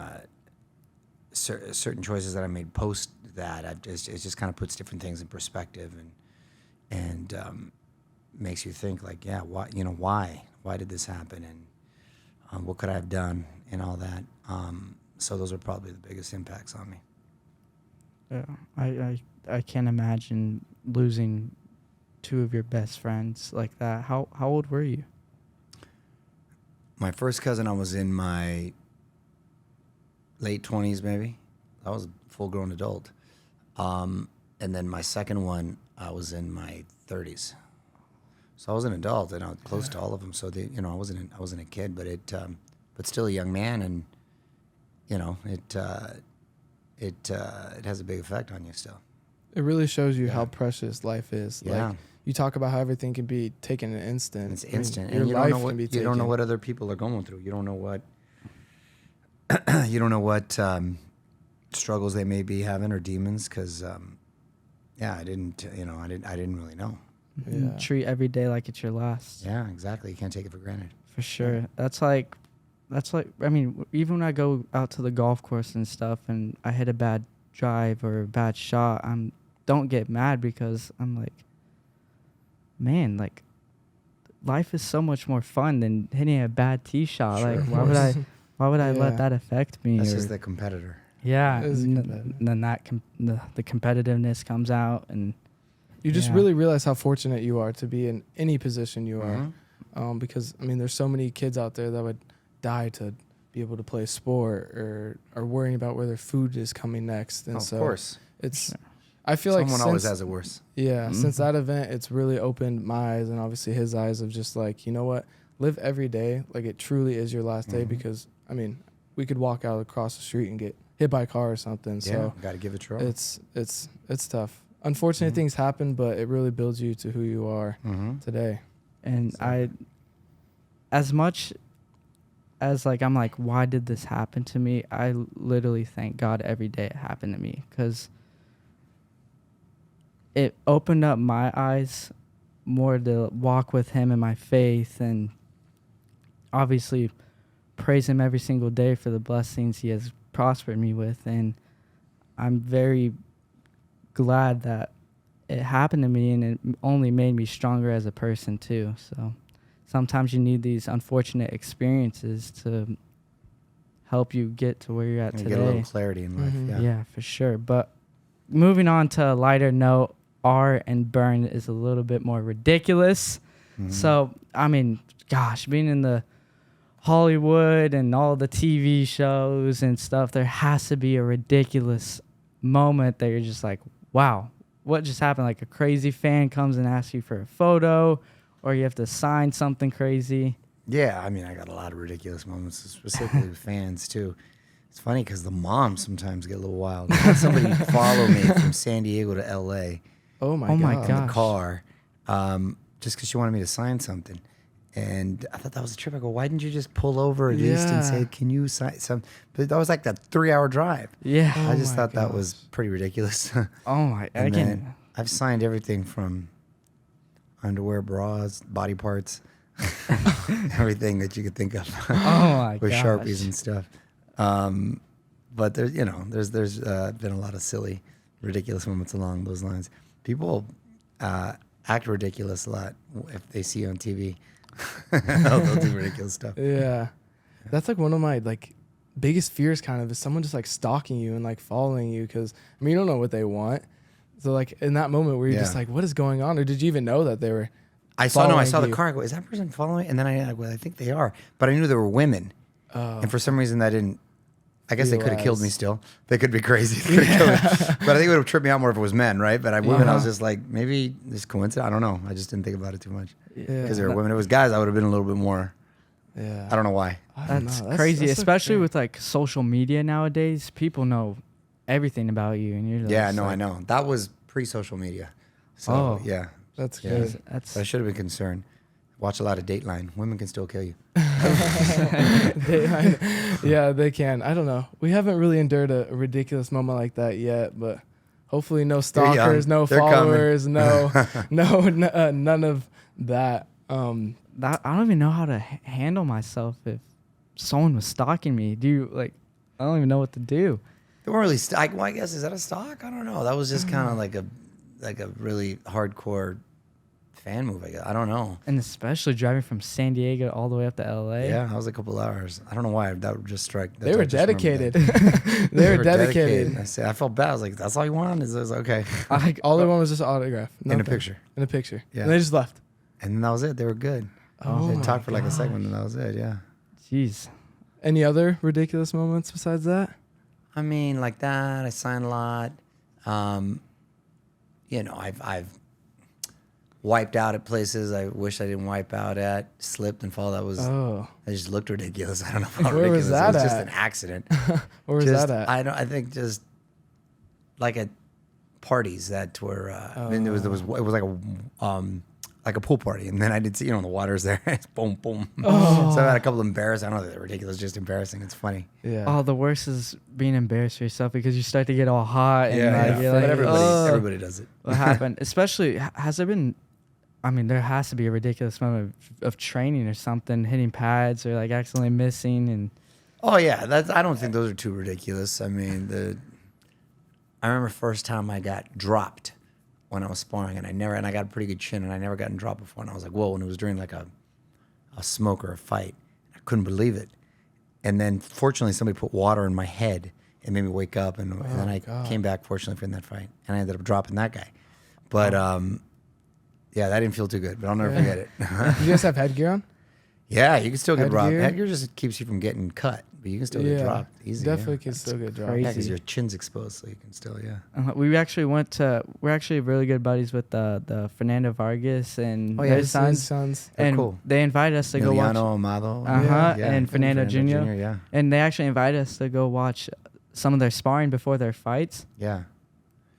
Speaker 3: choices that I made post that, it just kind of puts different things in perspective, and makes you think like, yeah, why did this happen, and what could I have done, and all that. So those are probably the biggest impacts on me.
Speaker 1: Yeah, I can't imagine losing 2 of your best friends like that. How old were you?
Speaker 3: My first cousin, I was in my late 20s, maybe. I was a full-grown adult. And then my second one, I was in my 30s. So I was an adult, and I was close to all of them. So I wasn't a kid, but still a young man, and it has a big effect on you still.
Speaker 2: It really shows you how precious life is.
Speaker 3: Yeah.
Speaker 2: Like, you talk about how everything can be taken in an instant.
Speaker 3: It's instant,
Speaker 2: Your
Speaker 3: and you
Speaker 2: life
Speaker 3: don't know
Speaker 2: can be
Speaker 3: you don't know
Speaker 2: taken.
Speaker 3: what other people are going through. You don't know what struggles they may be having, or demons, because I didn't really know.
Speaker 2: Yeah.
Speaker 1: Treat every day like it's your last.
Speaker 3: Yeah, exactly. You can't take it for granted.
Speaker 1: For sure. That's like, I mean, even when I go out to the golf course and stuff, and I hit a bad drive or a bad shot, don't get mad, because I'm like, man, like, life is so much more fun than hitting a bad tee shot.
Speaker 3: Sure,
Speaker 1: like,
Speaker 3: of
Speaker 1: why would I
Speaker 2: Yeah.
Speaker 1: let that affect me?
Speaker 3: That's
Speaker 1: or-
Speaker 3: just the competitor.
Speaker 1: yeah.
Speaker 2: It is
Speaker 1: and then the competitiveness comes out, and
Speaker 2: You just
Speaker 1: Yeah.
Speaker 2: really realize how fortunate you are to be in any position you are.
Speaker 3: Mhm.
Speaker 2: Because, I mean, there's so many kids out there that would die to be able to play a sport, or are worrying about where their food is coming next. And
Speaker 3: Of
Speaker 2: so
Speaker 3: course.
Speaker 2: it's, I feel like
Speaker 3: Someone always
Speaker 2: since-
Speaker 3: has it worse.
Speaker 2: Yeah, since
Speaker 1: Mhm.
Speaker 2: that event, it's really opened my eyes, and obviously his eyes, of just like, you know what, live every day like it truly is your last day.
Speaker 3: Mhm.
Speaker 2: Because, I mean, we could walk out across the street and get hit by a car or something. So
Speaker 3: Got to give it a try.
Speaker 2: it's tough. Unfortunate
Speaker 3: Mhm.
Speaker 2: things happen, but it really builds you to who you are
Speaker 3: Mm-hmm.
Speaker 2: today.
Speaker 1: And
Speaker 3: Exactly.
Speaker 1: as much as like I'm like, why did this happen to me? I literally thank God every day it happened to me, because it opened up my eyes more to walk with him in my faith, and obviously praise him every single day for the blessings he has prospered me with. And I'm very glad that it happened to me, and it only made me stronger as a person too. So sometimes you need these unfortunate experiences to help you get to where you're at today.
Speaker 3: Get a little clarity in life.
Speaker 2: Mhm.
Speaker 1: Yeah, for sure. But moving on to a lighter note, R and Burn is a little bit more ridiculous. So, I mean, gosh, being in the Hollywood and all the TV shows and stuff, there has to be a ridiculous moment that you're just like, wow, what just happened? Like a crazy fan comes and asks you for a photo, or you have to sign something crazy.
Speaker 3: Yeah, I mean, I got a lot of ridiculous moments, specifically with fans too. It's funny because the moms sometimes get a little wild. I had somebody follow me from San Diego to L.A.
Speaker 2: Oh my
Speaker 1: my
Speaker 2: god.
Speaker 1: God.
Speaker 3: in the car, just because she wanted me to sign something. And I thought that was a trip. I go, why didn't you just pull over at least and say, can you sign some? But that was like that 3-hour drive.
Speaker 1: Yeah.
Speaker 3: I just
Speaker 2: my
Speaker 3: thought that was pretty ridiculous.
Speaker 1: Oh my,
Speaker 3: And
Speaker 1: again.
Speaker 3: then I've signed everything from underwear, bras, body parts, everything that you could think of
Speaker 1: Oh my
Speaker 3: with
Speaker 1: gosh.
Speaker 3: Sharpies and stuff. But there's been a lot of silly, ridiculous moments along those lines. People act ridiculous a lot if they see you on TV. they'll do ridiculous stuff.
Speaker 2: Yeah. That's like one of my like biggest fears kind of is someone just like stalking you and like following you, because I mean you don't know what they want. So like in that moment where you're just
Speaker 3: Yeah.
Speaker 2: like, what is going on? Or did you even know that they were
Speaker 3: I saw the
Speaker 2: following
Speaker 3: car. I go, is that person following me? And then I think they are. But I knew they were women. And for some reason that didn't. I guess they could have killed me still. They could be crazy. They could have killed me. But I think it would have tripped me out more if it was men, right? But women, I was just like, maybe this coincidence. I don't know. I just didn't think about it too much.
Speaker 2: Yeah.
Speaker 3: Because they were women. If it was guys, I would have been a little bit more.
Speaker 2: Yeah.
Speaker 3: I don't know why.
Speaker 2: I don't
Speaker 1: That's
Speaker 2: know.
Speaker 1: crazy,
Speaker 2: that's so
Speaker 1: especially
Speaker 2: crazy.
Speaker 1: with like social media nowadays. People know everything about you, and you're
Speaker 3: Yeah,
Speaker 1: just
Speaker 3: no,
Speaker 1: like,
Speaker 3: I know. That was pre-social media. So,
Speaker 1: Oh.
Speaker 3: yeah.
Speaker 2: That's
Speaker 3: Yeah.
Speaker 2: good.
Speaker 1: That's
Speaker 3: But I should have been concerned. Watch a lot of Dateline. Women can still kill you.
Speaker 2: Yeah, they can. I don't know. We haven't really endured a ridiculous moment like that yet, but hopefully no
Speaker 3: young.
Speaker 2: stalkers, no
Speaker 3: They're coming.
Speaker 2: followers, none of that.
Speaker 1: that. I don't even know how to handle myself if someone was stalking me. Do you like? I don't even know what to do.
Speaker 3: They weren't really well, I guess, is that a stock? I don't know. That was just kind of like a really hardcore fan move, I guess. I don't know.
Speaker 1: And especially driving from San Diego all the way up to LA.
Speaker 3: Yeah, that was a couple hours. I don't know why that would just strike.
Speaker 2: They were dedicated.
Speaker 3: They
Speaker 2: They were dedicated.
Speaker 3: I felt bad. I was like, that's all you want? Is okay.
Speaker 2: All they wanted was just an autograph.
Speaker 3: In a
Speaker 2: Nothing.
Speaker 3: picture.
Speaker 2: In a picture.
Speaker 3: Yeah.
Speaker 2: And they just left.
Speaker 3: And then that was it. They were good.
Speaker 2: Oh
Speaker 3: They
Speaker 2: my
Speaker 3: talked for like a
Speaker 2: gosh.
Speaker 3: segment and that was it, yeah.
Speaker 1: Jeez.
Speaker 2: Any other ridiculous moments besides that?
Speaker 3: I mean, like that. I signed a lot. I've wiped out at places I wish I didn't wipe out at. Slipped and fall. That was.
Speaker 2: Oh.
Speaker 3: It just looked ridiculous. I don't know how
Speaker 2: Where was
Speaker 3: ridiculous.
Speaker 2: that
Speaker 3: it was just
Speaker 2: at?
Speaker 3: an accident.
Speaker 2: Where was
Speaker 3: Just-
Speaker 2: that at?
Speaker 3: I think just like at parties that were. I mean, it was like a pool party, and then I did see the water's there. It's boom, boom.
Speaker 2: Oh.
Speaker 3: So I had a couple of embarrassing. I don't know if they're ridiculous, just embarrassing. It's funny.
Speaker 2: Yeah.
Speaker 1: Oh, the worst is being embarrassed for yourself because you start to get all hot and you're
Speaker 3: But
Speaker 1: like,
Speaker 3: everybody does it.
Speaker 1: what happened? Especially, has there been? I mean, there has to be a ridiculous moment of training or something, hitting pads or like accidentally missing and.
Speaker 3: Oh yeah, I don't think those are too ridiculous. I mean, I remember first time I got dropped when I was sparring, and I got a pretty good chin, and I never gotten dropped before, and I was like, whoa! And it was during like a smoke or a fight. I couldn't believe it, and then fortunately somebody put water in my head and made me wake up, and then I came back fortunately from that fight, and I ended up dropping that guy. But yeah, that didn't feel too good, but I'll never forget it.
Speaker 2: You guys have headgear on?
Speaker 3: Yeah, you can still get robbed.
Speaker 2: Headgear?
Speaker 3: Headgear just keeps you from getting cut, but you can still get dropped easy.
Speaker 2: Definitely
Speaker 3: yeah.
Speaker 2: can still get dropped.
Speaker 1: crazy.
Speaker 3: Yeah, because your chin's exposed, so you can still, yeah.
Speaker 1: We actually we're actually really good buddies with the Fernando Vargas and
Speaker 3: Oh, yeah,
Speaker 1: his
Speaker 2: His
Speaker 1: sons.
Speaker 3: They're
Speaker 1: And
Speaker 3: cool.
Speaker 1: they invited us to go watch.
Speaker 3: Emiliano Amado.
Speaker 1: And Fernando Jr.
Speaker 3: Yeah,
Speaker 1: And they actually invited us to go watch some of their sparring before their fights.
Speaker 3: yeah.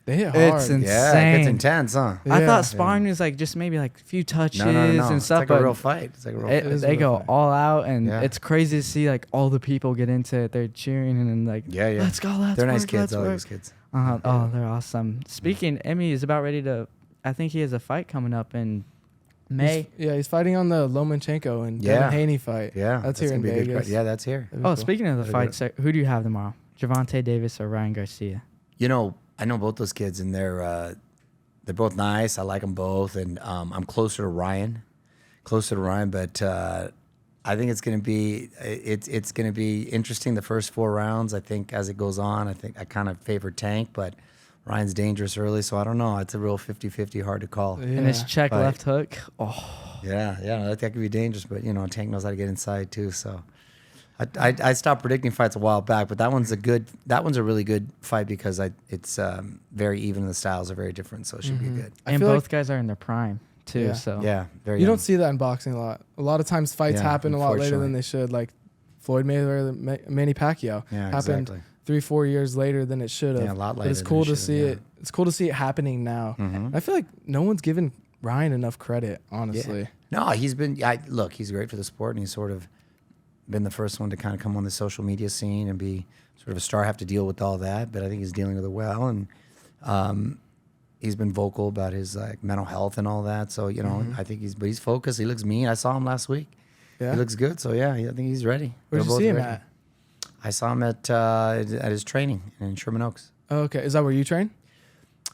Speaker 2: They hit hard.
Speaker 1: It's insane.
Speaker 3: Yeah, it gets intense, huh?
Speaker 1: I
Speaker 2: Yeah.
Speaker 1: thought sparring was like just maybe like a few touches
Speaker 3: No.
Speaker 1: and
Speaker 3: It's
Speaker 1: stuff,
Speaker 3: like
Speaker 1: but
Speaker 3: a real fight. It's like a real fight.
Speaker 2: is a
Speaker 1: they
Speaker 2: real
Speaker 1: go
Speaker 2: fight.
Speaker 1: all out, and
Speaker 3: Yeah.
Speaker 1: it's crazy to see like all the people get into it. They're cheering and like,
Speaker 3: Yeah.
Speaker 1: let's go, let's
Speaker 3: They're
Speaker 1: work,
Speaker 3: nice kids.
Speaker 1: let's
Speaker 3: I like
Speaker 1: work.
Speaker 3: those kids.
Speaker 1: Oh, they're awesome. Speaking, Emmy is about ready to. I think he has a fight coming up in May.
Speaker 2: He's fighting on the Lomachenko and
Speaker 3: Yeah.
Speaker 2: Devin Haney fight.
Speaker 3: Yeah.
Speaker 2: That's here
Speaker 3: gonna
Speaker 2: in
Speaker 3: be a good
Speaker 2: Vegas.
Speaker 3: fight. Yeah, that's here.
Speaker 2: That'd be
Speaker 1: Oh,
Speaker 2: cool.
Speaker 1: speaking of the
Speaker 3: That'd be
Speaker 1: fights, who do you have tomorrow? Javante Davis or Ryan Garcia?
Speaker 3: You know, I know both those kids, and they're both nice. I like them both, and I'm closer to Ryan, but I think it's gonna be interesting the first 4 rounds. I think as it goes on, I think I kind of favor Tank, but Ryan's dangerous early, so I don't know. It's a real 50-50, hard to call.
Speaker 2: Yeah.
Speaker 1: And his check
Speaker 3: But-
Speaker 1: left hook. Oh,
Speaker 3: Yeah, that could be dangerous, but Tank knows how to get inside too. So I stopped predicting fights a while back, but that one's a really good fight because it's very even. The styles are very different, so it should be good.
Speaker 2: I
Speaker 1: and
Speaker 2: feel
Speaker 1: both
Speaker 2: like-
Speaker 1: guys are in their prime too.
Speaker 2: Yeah.
Speaker 1: So
Speaker 3: Yeah, very.
Speaker 2: You
Speaker 3: young.
Speaker 2: don't see that in boxing a lot. A lot of times fights
Speaker 3: Yeah,
Speaker 2: happen a lot later than
Speaker 3: unfortunately.
Speaker 2: they should. Like Floyd Mayweather, Manny Pacquiao
Speaker 3: Yeah,
Speaker 2: happened
Speaker 3: exactly.
Speaker 2: 3-4 years later than it should have.
Speaker 3: Yeah, a lot
Speaker 2: But it's
Speaker 3: later
Speaker 2: cool
Speaker 3: than it
Speaker 2: to
Speaker 3: should
Speaker 2: see
Speaker 3: have,
Speaker 2: it. It's cool to see it happening now.
Speaker 3: Mhm.
Speaker 2: I feel like no one's given Ryan enough credit, honestly.
Speaker 3: No, he's been. Look, he's great for the sport, and he's sort of been the first one to kind of come on the social media scene and be sort of a star. Have to deal with all that, but I think he's dealing with it well, and he's been vocal about his mental health and all that. So I think he's focused. He looks mean. I saw him last week.
Speaker 2: Yeah.
Speaker 3: He looks good. So yeah, I think he's ready.
Speaker 2: Where'd
Speaker 3: They're
Speaker 2: you
Speaker 3: both
Speaker 2: see him
Speaker 3: ready.
Speaker 2: at?
Speaker 3: I saw him at his training in Sherman Oaks.
Speaker 2: Oh, okay. Is that where you train?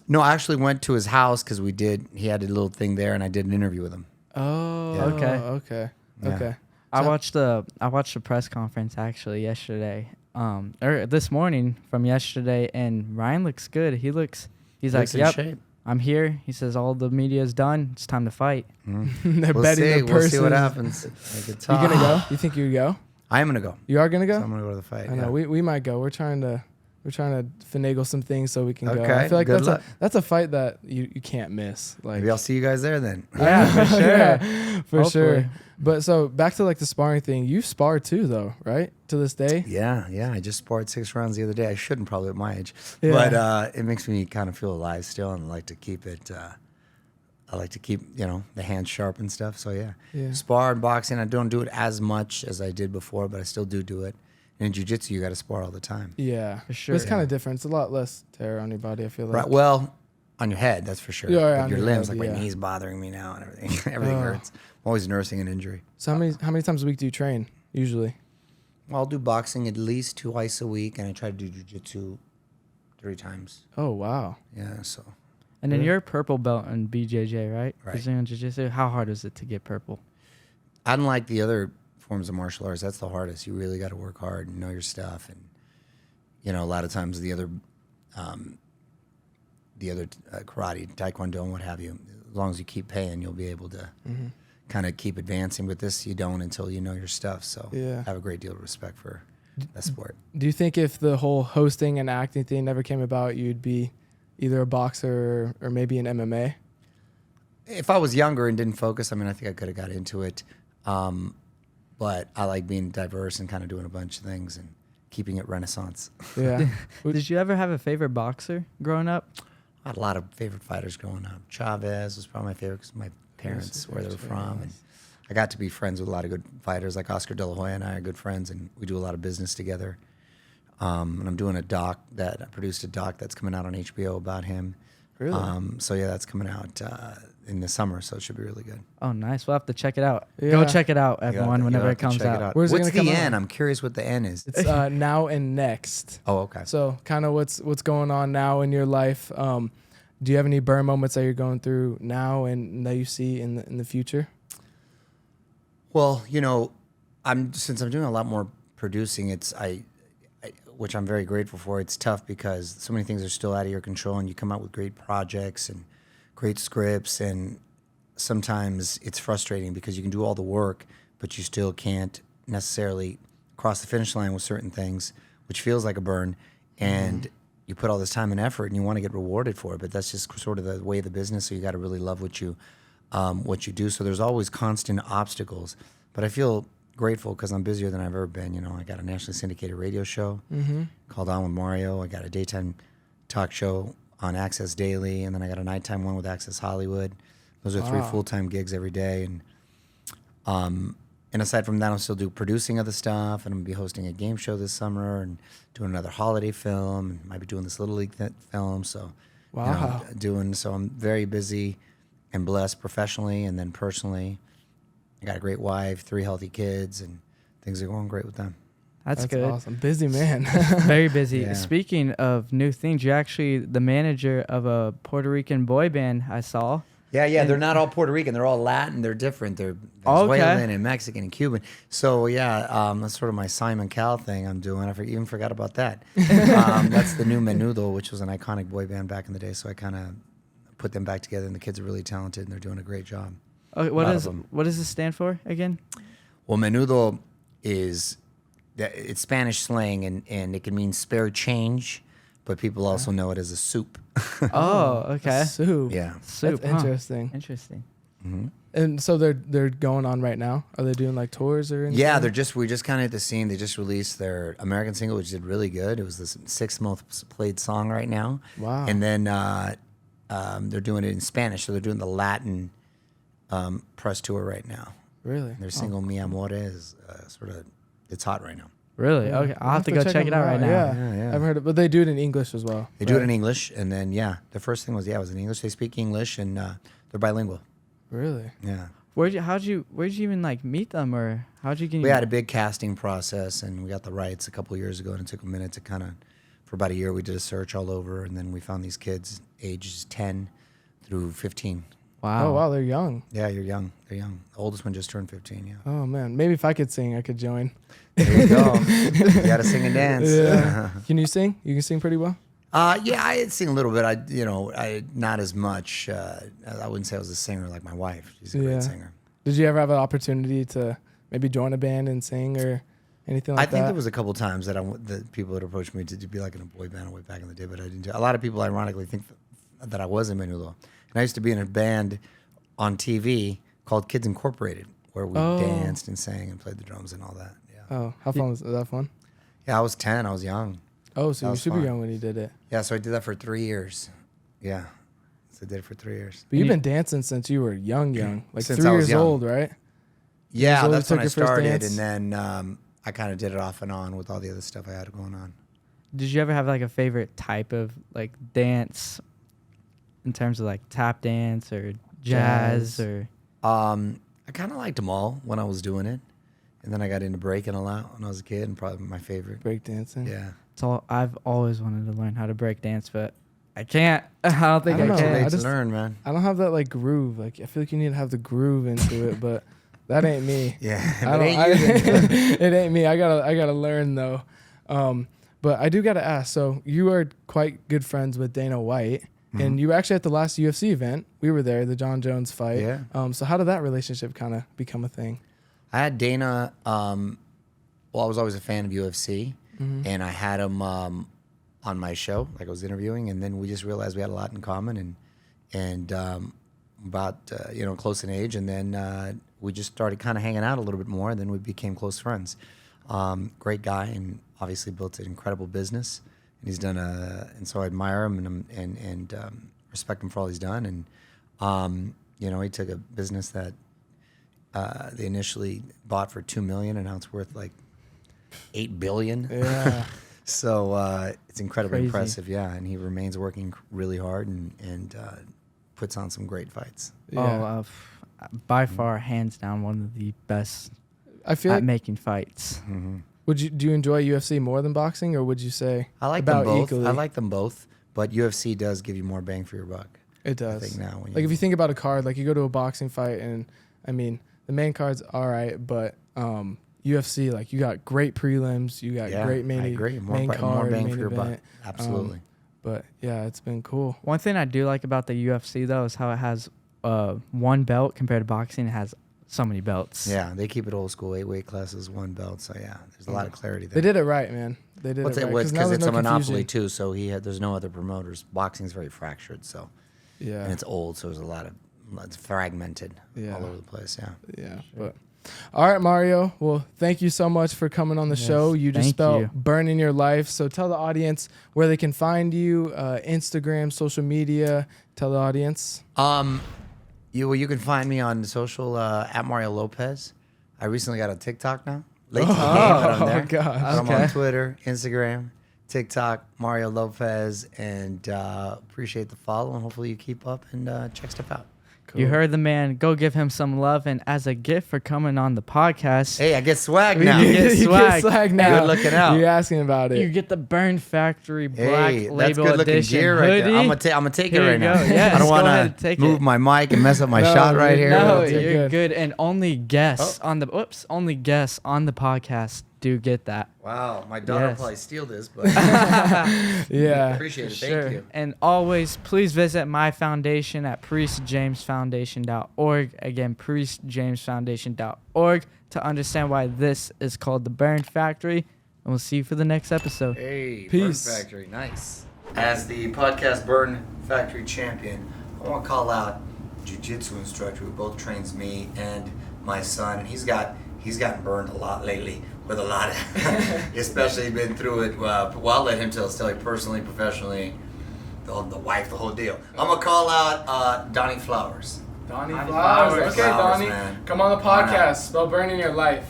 Speaker 3: No, I actually went to his house because he had a little thing there, and I did an interview with him.
Speaker 2: Oh,
Speaker 3: Yeah.
Speaker 2: okay.
Speaker 3: Yeah.
Speaker 2: Okay.
Speaker 1: I
Speaker 2: So-
Speaker 1: watched the press conference actually yesterday, or this morning from yesterday, and Ryan looks good. He's
Speaker 3: Looks
Speaker 1: like,
Speaker 3: in
Speaker 1: yep,
Speaker 3: shape.
Speaker 1: I'm here. He says all the media's done. It's time to fight.
Speaker 2: They're
Speaker 3: We'll
Speaker 2: betting
Speaker 3: see.
Speaker 2: their
Speaker 3: We'll
Speaker 2: purses.
Speaker 3: see what happens. Like, it's
Speaker 2: You gonna
Speaker 3: tough.
Speaker 2: go? You think you'd go?
Speaker 3: I am gonna go.
Speaker 2: You are gonna
Speaker 3: So
Speaker 2: go?
Speaker 3: I'm gonna go to the fight.
Speaker 2: I know.
Speaker 3: yeah.
Speaker 2: We might go. We're trying to finagle some things so we can go.
Speaker 3: Okay,
Speaker 2: I feel like
Speaker 3: good luck.
Speaker 2: that's a fight that you can't miss. Like
Speaker 3: Maybe I'll see you guys there then.
Speaker 1: Yeah, for sure.
Speaker 2: Yeah, for
Speaker 1: Hopefully.
Speaker 2: sure. But so back to like the sparring thing. You spar too, though, right? To this day.
Speaker 3: Yeah. I just sparred 6 rounds the other day. I shouldn't probably at my age,
Speaker 2: Yeah.
Speaker 3: but it makes me kind of feel alive still, and I like to keep it. I like to keep the hands sharp and stuff. So
Speaker 2: Yeah.
Speaker 3: spar and boxing. I don't do it as much as I did before, but I still do it. And in jiu-jitsu, you got to spar all the time.
Speaker 2: Yeah,
Speaker 1: For sure.
Speaker 2: But it's kind of different. It's a lot less terror on your body. I feel like.
Speaker 3: Right. Well, on your head, that's for sure.
Speaker 2: Yeah,
Speaker 3: But
Speaker 2: on
Speaker 3: your
Speaker 2: your
Speaker 3: limbs,
Speaker 2: head,
Speaker 3: like
Speaker 2: yeah.
Speaker 3: my knees bothering me now and everything. Everything
Speaker 2: Oh.
Speaker 3: hurts. I'm always nursing an injury.
Speaker 2: So how many times a week do you train usually?
Speaker 3: I'll do boxing at least 2 week, and I try to do jiu-jitsu 3 times.
Speaker 2: Oh wow.
Speaker 3: Yeah, so
Speaker 1: And then
Speaker 2: Yeah.
Speaker 1: you're a purple belt in BJJ, right?
Speaker 3: Right.
Speaker 1: Brazilian Jiu-Jitsu. How hard is it to get purple?
Speaker 3: unlike the other forms of martial arts, that's the hardest. You really got to work hard and know your stuff, and a lot of times the other karate, taekwondo, and what have you. As long as you keep paying, you'll be able to kind of keep advancing. With this, you don't until you know your stuff. So
Speaker 2: Yeah.
Speaker 3: I have a great deal of respect for that sport.
Speaker 2: Do you think if the whole hosting and acting thing never came about, you'd be either a boxer or maybe an MMA?
Speaker 3: If I was younger and didn't focus, I think I could have got into it. But I like being diverse and kind of doing a bunch of things and keeping it renaissance.
Speaker 2: Yeah.
Speaker 1: Did you ever have a favorite boxer growing up?
Speaker 3: I had a lot of favorite fighters growing up. Chavez was probably my favorite because my parents, where they were from. And I got to be friends with a lot of good fighters, like Oscar De La Hoya and I are good friends, and we do a lot of business together. And I'm doing I produced a doc that's coming out on HBO about him.
Speaker 2: Really?
Speaker 3: So yeah, that's coming out in the summer, so it should be really good.
Speaker 1: Oh, nice. We'll have to check it out.
Speaker 2: Yeah.
Speaker 1: Go check it out,
Speaker 3: You'll
Speaker 1: everyone,
Speaker 3: have
Speaker 1: whenever
Speaker 3: to
Speaker 1: it comes
Speaker 3: check
Speaker 1: out.
Speaker 2: Where's it
Speaker 3: What's
Speaker 2: gonna
Speaker 3: the
Speaker 2: come out?
Speaker 3: N? I'm curious what the N is.
Speaker 2: It's now and next.
Speaker 3: Oh, okay.
Speaker 2: So kind of what's going on now in your life. Do you have any burn moments that you're going through now and that you see in the future?
Speaker 3: Well, since I'm doing a lot more producing, which I'm very grateful for. It's tough because so many things are still out of your control, and you come out with great projects and great scripts, and sometimes it's frustrating because you can do all the work, but you still can't necessarily cross the finish line with certain things, which feels like a burn, and you put all this time and effort, and you want to get rewarded for it, but that's just sort of the way of the business. So you got to really love what you do. So there's always constant obstacles, but I feel grateful because I'm busier than I've ever been. I got a nationally syndicated radio show called On with Mario. I got a daytime talk show on Access Daily, and then I got a nighttime one with Access Hollywood. Those are 3 full-time gigs every day, and aside from that, I'll still do producing other stuff, and I'm gonna be hosting a game show this summer and doing another holiday film, and might be doing this Little League film. So,
Speaker 2: Wow.
Speaker 3: so I'm very busy and blessed professionally and then personally. I got a great wife, 3 healthy kids, and things are going great with them.
Speaker 1: That's good.
Speaker 2: Awesome. Busy man.
Speaker 1: Very busy.
Speaker 3: Yeah.
Speaker 1: Speaking of new things, you're actually the manager of a Puerto Rican boy band I saw.
Speaker 3: Yeah, they're not all Puerto Rican. They're all Latin. They're different. They're
Speaker 1: Okay.
Speaker 3: Venezuelan and Mexican and Cuban. So, that's sort of my Simon Cowell thing I'm doing. I even forgot about that. That's the new Menudo, which was an iconic boy band back in the day. So I kind of put them back together, and the kids are really talented, and they're doing a great job.
Speaker 1: What does this stand for again?
Speaker 3: Well, Menudo it's Spanish slang, and it can mean spare change, but people also know it as a soup.
Speaker 1: Oh, okay.
Speaker 2: Soup.
Speaker 3: Yeah.
Speaker 1: Soup.
Speaker 2: That's interesting.
Speaker 1: Interesting.
Speaker 2: And so they're going on right now. Are they doing like tours or anything?
Speaker 3: Yeah, we're just kind of at the scene. They just released their American single, which did really good. It was the 6th most played song right now.
Speaker 2: Wow.
Speaker 3: And then they're doing it in Spanish, so they're doing the Latin press tour right now.
Speaker 2: Really?
Speaker 3: Their single "Mi Amor" is it's hot right now.
Speaker 1: Really? Okay. I'll have to go check it out right now.
Speaker 2: Yeah. I've heard it, but they do it in English as well.
Speaker 3: They do it in English, and then the first thing was in English. They speak English, and they're bilingual.
Speaker 2: Really?
Speaker 3: Yeah.
Speaker 1: Where'd you even like meet them, or how'd you get?
Speaker 3: We had a big casting process, and we got the rights a couple of years ago, and it took a minute to for about a year, we did a search all over, and then we found these kids ages 10 through 15.
Speaker 1: Wow.
Speaker 2: Oh, wow. They're young.
Speaker 3: Yeah, you're young. They're young. The oldest one just turned 15, yeah.
Speaker 2: Oh, man. Maybe if I could sing, I could join.
Speaker 3: There you go. You got to sing and dance.
Speaker 2: Yeah. Can you sing? You can sing pretty well?
Speaker 3: Yeah, I sing a little bit. I not as much. I wouldn't say I was a singer like my wife. She's a great singer.
Speaker 2: Did you ever have an opportunity to maybe join a band and sing or anything like that?
Speaker 3: I think there was a couple times that people had approached me to be like in a boy band way back in the day, but I didn't do. A lot of people ironically think that I was in Menudo. And I used to be in a band on TV called Kids Incorporated, where we danced and sang and played the drums and all that. Yeah.
Speaker 2: Oh, how fun was that? Fun?
Speaker 3: Yeah, I was 10. I was young.
Speaker 2: Oh, so you were super
Speaker 3: fun.
Speaker 2: young when you did it.
Speaker 3: Yeah, so I did that for 3 years. Yeah. So I did it for 3 years.
Speaker 2: But you've been dancing since you were young, like
Speaker 3: Since
Speaker 2: 3
Speaker 3: I was
Speaker 2: years
Speaker 3: young.
Speaker 2: old, right?
Speaker 3: Yeah,
Speaker 2: So
Speaker 3: that's
Speaker 2: you
Speaker 3: when
Speaker 2: took
Speaker 3: I
Speaker 2: your first
Speaker 3: started,
Speaker 2: dance?
Speaker 3: and then I kind of did it off and on with all the other stuff I had going on.
Speaker 1: Did you ever have like a favorite type of like dance, in terms of like tap dance or jazz or?
Speaker 3: I kind of liked them all when I was doing it, and then I got into breaking a lot when I was a kid, and probably my favorite.
Speaker 2: Breakdancing.
Speaker 3: Yeah.
Speaker 1: It's all I've always wanted to learn how to break dance, but I can't. I don't think
Speaker 2: I
Speaker 1: I,
Speaker 2: don't know.
Speaker 1: can.
Speaker 2: I
Speaker 3: It's
Speaker 2: just-
Speaker 3: learn, man.
Speaker 2: I don't have that like groove. Like I feel like you need to have the groove into it, but that ain't me.
Speaker 3: Yeah,
Speaker 2: I
Speaker 3: it
Speaker 2: don't,
Speaker 3: ain't you. then.
Speaker 2: it ain't me. I gotta learn though. But I do gotta ask. So you are quite good friends with Dana White, and you were actually at the last UFC event. We were there, the John Jones fight.
Speaker 3: Yeah.
Speaker 2: So how did that relationship kind of become a thing?
Speaker 3: I had Dana. Well, I was always a fan of UFC, and I had him on my show, like I was interviewing, and then we just realized we had a lot in common, and about close in age, and then we just started kind of hanging out a little bit more, and then we became close friends. Great guy, and obviously built an incredible business, and he's done and so I admire him and respect him for all he's done, and he took a business that they initially bought for $2 million, and now it's worth like $8 billion.
Speaker 2: Yeah.
Speaker 3: So it's incredibly
Speaker 1: Crazy.
Speaker 3: impressive, yeah. And he remains working really hard and puts on some great fights.
Speaker 2: Yeah.
Speaker 1: By far, hands down, one of the best
Speaker 2: I feel
Speaker 1: at
Speaker 2: like
Speaker 1: making fights.
Speaker 2: do you enjoy UFC more than boxing, or would you say
Speaker 3: I like
Speaker 2: about
Speaker 3: them both.
Speaker 2: equally?
Speaker 3: I like them both, but UFC does give you more bang for your buck.
Speaker 2: It does.
Speaker 3: I think now, when
Speaker 2: Like if you think about a card, like you go to a boxing fight, and I mean the main card's all right, but UFC, like you got great prelims, you got great
Speaker 3: I agree.
Speaker 2: main
Speaker 3: More
Speaker 2: card,
Speaker 3: bang
Speaker 2: main
Speaker 3: for your buck.
Speaker 2: event.
Speaker 3: Absolutely.
Speaker 2: But yeah, it's been cool.
Speaker 1: One thing I do like about the UFC though is how it has one belt compared to boxing. It has so many belts.
Speaker 3: Yeah, they keep it old school, 8 weight classes, 1 belt. So yeah, there's a lot of clarity
Speaker 2: They
Speaker 3: there.
Speaker 2: did it right, man. They did
Speaker 3: What's
Speaker 2: it
Speaker 3: it
Speaker 2: right.
Speaker 3: was
Speaker 2: now
Speaker 3: because
Speaker 2: there's
Speaker 3: it's
Speaker 2: no
Speaker 3: a monopoly
Speaker 2: confusion.
Speaker 3: too. So there's no other promoters. Boxing's very fractured. So
Speaker 2: Yeah.
Speaker 3: and it's old, so there's a lot of it's fragmented
Speaker 2: Yeah.
Speaker 3: all over the place. Yeah.
Speaker 2: Yeah, but All right, Mario. Well, thank you so much for coming on the
Speaker 1: Yes,
Speaker 2: show. You just
Speaker 1: thank
Speaker 2: spelled
Speaker 1: you.
Speaker 2: burning your life. So tell the audience where they can find you, Instagram, social media. Tell the audience.
Speaker 3: You can find me on social at Mario Lopez. I recently got a TikTok now. Late to the game, but I'm there.
Speaker 2: gosh.
Speaker 3: But I'm
Speaker 1: Okay.
Speaker 3: on Twitter, Instagram, TikTok, Mario Lopez, and appreciate the follow. And hopefully you keep up and check stuff out.
Speaker 1: You heard the man. Go give him some love. And as a gift for coming on the podcast,
Speaker 3: Hey, I get swag now.
Speaker 1: You get
Speaker 2: You
Speaker 1: swag.
Speaker 2: swag now.
Speaker 3: Good looking out.
Speaker 2: You're asking about it.
Speaker 1: you get the Burn Factory Black
Speaker 3: Hey,
Speaker 1: Label
Speaker 3: that's good looking
Speaker 1: Edition
Speaker 3: gear right
Speaker 1: hoodie.
Speaker 3: there. I'm gonna take
Speaker 1: Here
Speaker 3: it
Speaker 1: you
Speaker 3: right now.
Speaker 1: go. Yes,
Speaker 3: I don't
Speaker 1: go
Speaker 3: want
Speaker 1: ahead,
Speaker 3: to
Speaker 1: take
Speaker 3: move
Speaker 1: it.
Speaker 3: my mic and mess up my
Speaker 2: No,
Speaker 3: shot right here.
Speaker 1: No,
Speaker 2: You're
Speaker 1: you're
Speaker 2: good.
Speaker 1: good. And only guests on the only guests on the podcast do get that.
Speaker 3: Wow, my daughter
Speaker 1: Yes.
Speaker 3: probably steal this, but
Speaker 2: Yeah.
Speaker 3: appreciate it. Thank
Speaker 1: Sure.
Speaker 3: you.
Speaker 1: And always, please visit my foundation at priestjamesfoundation.org. Again, priestjamesfoundation.org to understand why this is called the Burn Factory. And we'll see you for the next episode.
Speaker 3: Hey,
Speaker 2: Peace.
Speaker 3: Burn Factory, nice. As the podcast Burn Factory champion, I want to call out jiu-jitsu instructor who both trains me and my son, and he's gotten burned a lot lately with a lot of, especially been through it. Well, I'll let him tell you personally, professionally, the wife, the whole deal. I'm gonna call out Donnie Flowers.
Speaker 2: Donnie
Speaker 1: Donnie
Speaker 2: Flowers.
Speaker 1: Flowers.
Speaker 2: Okay,
Speaker 3: Flowers,
Speaker 2: Donnie.
Speaker 3: man.
Speaker 2: Come on the
Speaker 3: Why not?
Speaker 2: podcast. Spell burning your life.